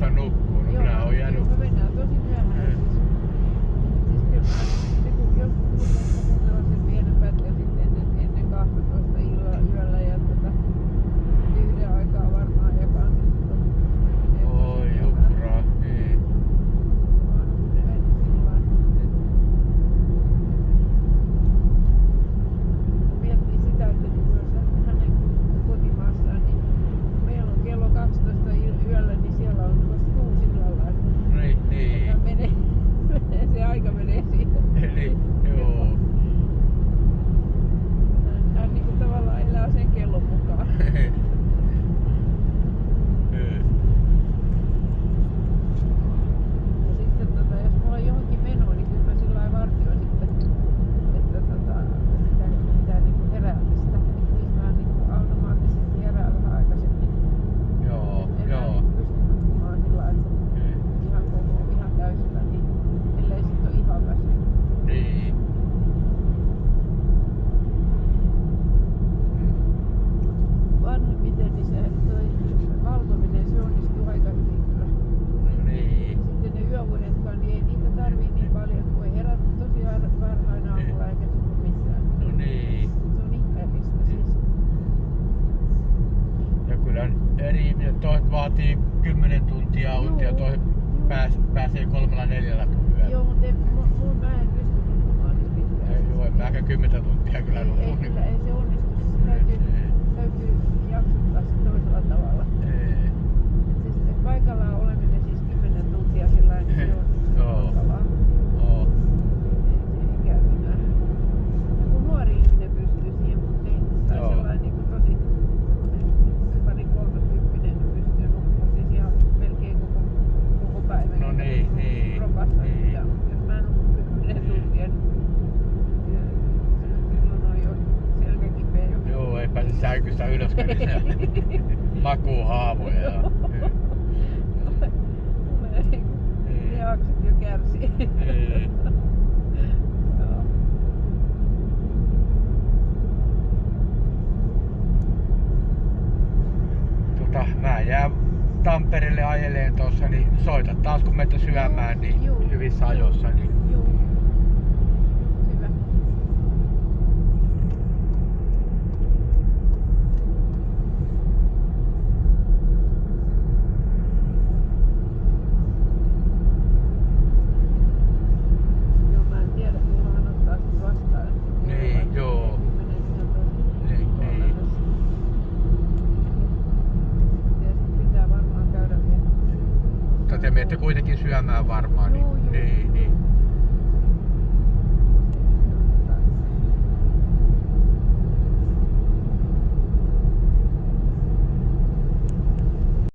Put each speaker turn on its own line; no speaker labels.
vasta nukkuu. No minä oon jäänyt.
Me mennään tosi myöhään. Siis kyllä joskus sellaisen pienen pätkän sitten ennen 12 yöllä ja yhden aikaa varmaan ja kanssa sitten.
Oi jupraa, niin.
Miettii sitä, että jos hänen kotimaassaan, niin meillä on kello 12 yöllä, niin siellä on vasta 6 illalla.
Niin.
Ja menee, se aika menee siihen.
Niin, joo.
Hän niin kuin tavallaan elää sen kellon mukaan. Ja sitten jos mulla on johonkin menoa, niin kyllä mä sillä lailla vartioin sitten, että sitä niin kuin heräämistä. Että jos mä niin kuin automaattisesti herään vähän aikaisemmin,
Joo,
enää
joo.
niin pysty nukkumaan sillä lailla, että ihan täysillä, niin ellei sitten ole ihan väsynyt.
Niin.
Vanhemmiten niin toi valvominen, se onnistuu aika hyvin kyllä.
No niin.
Sitten ne yöunetkaan, niin ei niitä tarvii niin paljon, kun voi herätä tosi varhain aamulla eikä tullut missään.
No niin.
Se on ihmeellistä siis.
Ja kyllä eri ihmiset, toiset vaatii 10 tuntia unta ja toiset pääsee 3-4 tunnilla.
Joo, mutta mä en pysty nukkumaan niin pitkään.
Ei joo, en mäkään 10 tuntia kyllä nuku.
Ei se onnistu. Siis täytyy jaksottaa se toisella tavalla. Et siis paikallaan oleminen siis 10 tuntia sillä niin se on hankalaa.
Joo.
Ei käy enää. Joku nuori ihminen pystyy siihen, mutta ei sellainen niin kuin tosi pari 30 niin pystyy nukkumaan siis ihan melkein koko päivän.
No niin.
Ropassa.
Niin.
Ja jos mä nukun 10 tuntia, niin silloin on jo selkä kipeä.
Joo, ei pääse sänkystä ylöskään, niin makuu haavoja.
Lihakset jo kärsii.
Mä jään Tampereelle ajeleen tossa, niin soita taas kun menette syömään, niin hyvissä ajoissa. Niin.
Joo. Hyvä. Joo, mä en tiedä, milloin hän ottaa sit vastaan.
Niin, joo. Niin.
Pitää varmaan käydä vielä.
Mutta te menette kuitenkin syömään varmaan.
Joo.
Niin.